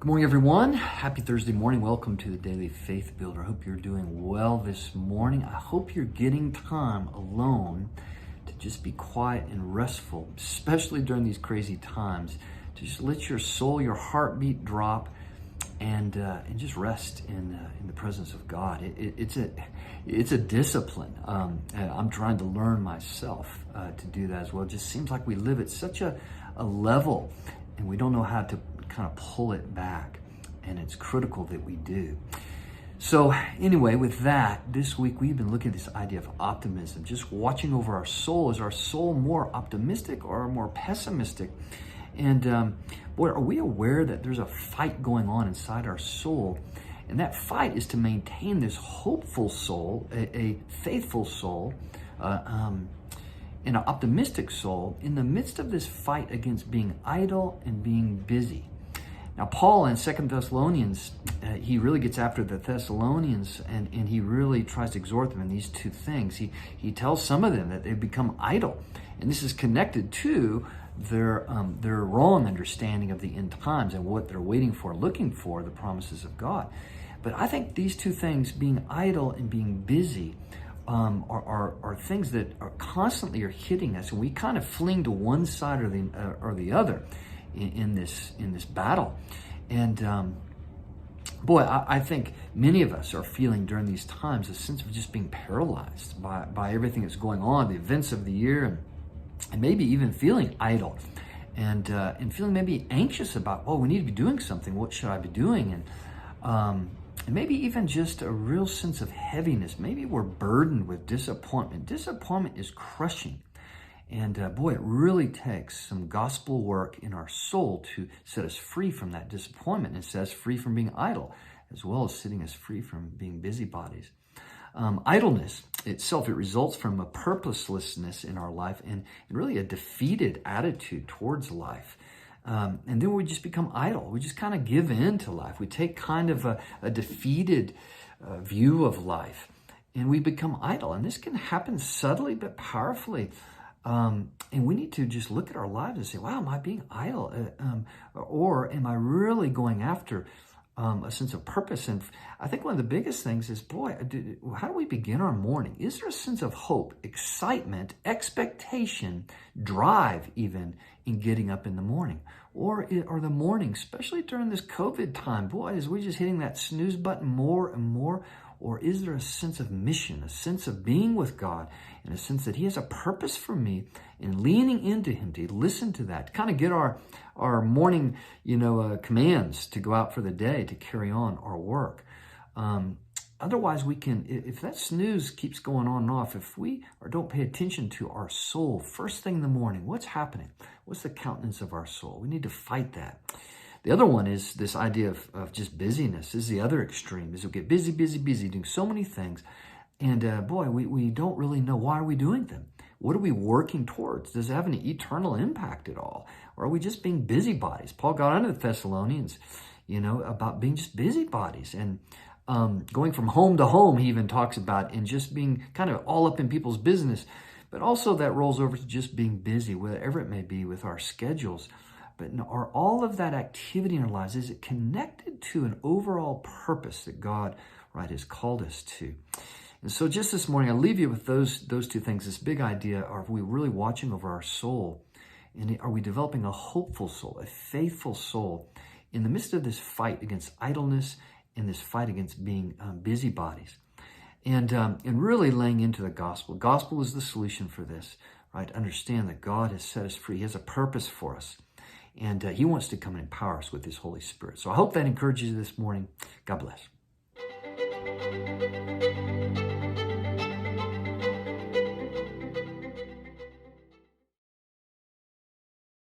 Good morning, everyone. Happy Thursday morning. Welcome to the Daily Faith Builder. I hope you're doing well this morning. I hope you're getting time alone to just be quiet and restful, especially during these crazy times, to just let your soul, your heartbeat drop and just rest in the presence of God. It's a discipline. I'm trying to learn myself to do that as well. It just seems like we live at such a level and we don't know how to kind of pull it back, and it's critical that we do. So anyway, with that, this week we've been looking at this idea of optimism, just watching over our soul. Is our soul more optimistic or more pessimistic? And boy, are we aware that there's a fight going on inside our soul, and that fight is to maintain this hopeful soul, a faithful soul, and an optimistic soul in the midst of this fight against being idle and being busy. Now, Paul in 2 Thessalonians, he really gets after the Thessalonians and he really tries to exhort them in these two things. He tells some of them that they've become idle. And this is connected to their wrong understanding of the end times and what they're waiting for, looking for, the promises of God. But I think these two things, being idle and being busy, are things that are constantly hitting us. And we kind of fling to one side or the other in this battle. And boy, I think many of us are feeling during these times a sense of just being paralyzed by everything that's going on, the events of the year, and maybe even feeling idle and feeling maybe anxious about, oh, we need to be doing something. What should I be doing? And maybe even just a real sense of heaviness. Maybe we're burdened with disappointment. Disappointment is crushing. And boy, it really takes some gospel work in our soul to set us free from that disappointment and set us free from being idle, as well as setting us free from being busybodies. Idleness itself, it results from a purposelessness in our life and really a defeated attitude towards life. And then we just become idle. We just kind of give in to life. We take kind of a defeated view of life and we become idle. And this can happen subtly but powerfully. And we need to just look at our lives and say, wow, am I being idle? Or am I really going after a sense of purpose? And I think one of the biggest things is, boy, how do we begin our morning? Is there a sense of hope, excitement, expectation, drive even in getting up in the morning? Or the morning, especially during this COVID time, boy, is we just hitting that snooze button more and more? Or is there a sense of mission, a sense of being with God, and a sense that He has a purpose for me, and leaning into Him to listen to that, to kind of get our morning, commands to go out for the day, to carry on our work. Otherwise, we can, if that snooze keeps going on and off, if we don't pay attention to our soul first thing in the morning, what's happening? What's the countenance of our soul? We need to fight that. The other one is this idea of just busyness. This is the other extreme, is we get busy, doing so many things. And boy, we don't really know why are we doing them. What are we working towards? Does it have any eternal impact at all? Or are we just being busybodies? Paul got onto the Thessalonians, about being just busybodies. And going from home to home, he even talks about, and just being kind of all up in people's business. But also that rolls over to just being busy, whatever it may be, with our schedules. But are all of that activity in our lives, is it connected to an overall purpose that God, has called us to? And so just this morning, I'll leave you with those two things. This big idea, are we really watching over our soul? And are we developing a hopeful soul, a faithful soul in the midst of this fight against idleness and this fight against being busybodies? And really laying into the gospel. Gospel is the solution for this, right? Understand that God has set us free. He has a purpose for us. And He wants to come and empower us with His Holy Spirit. So I hope that encourages you this morning. God bless.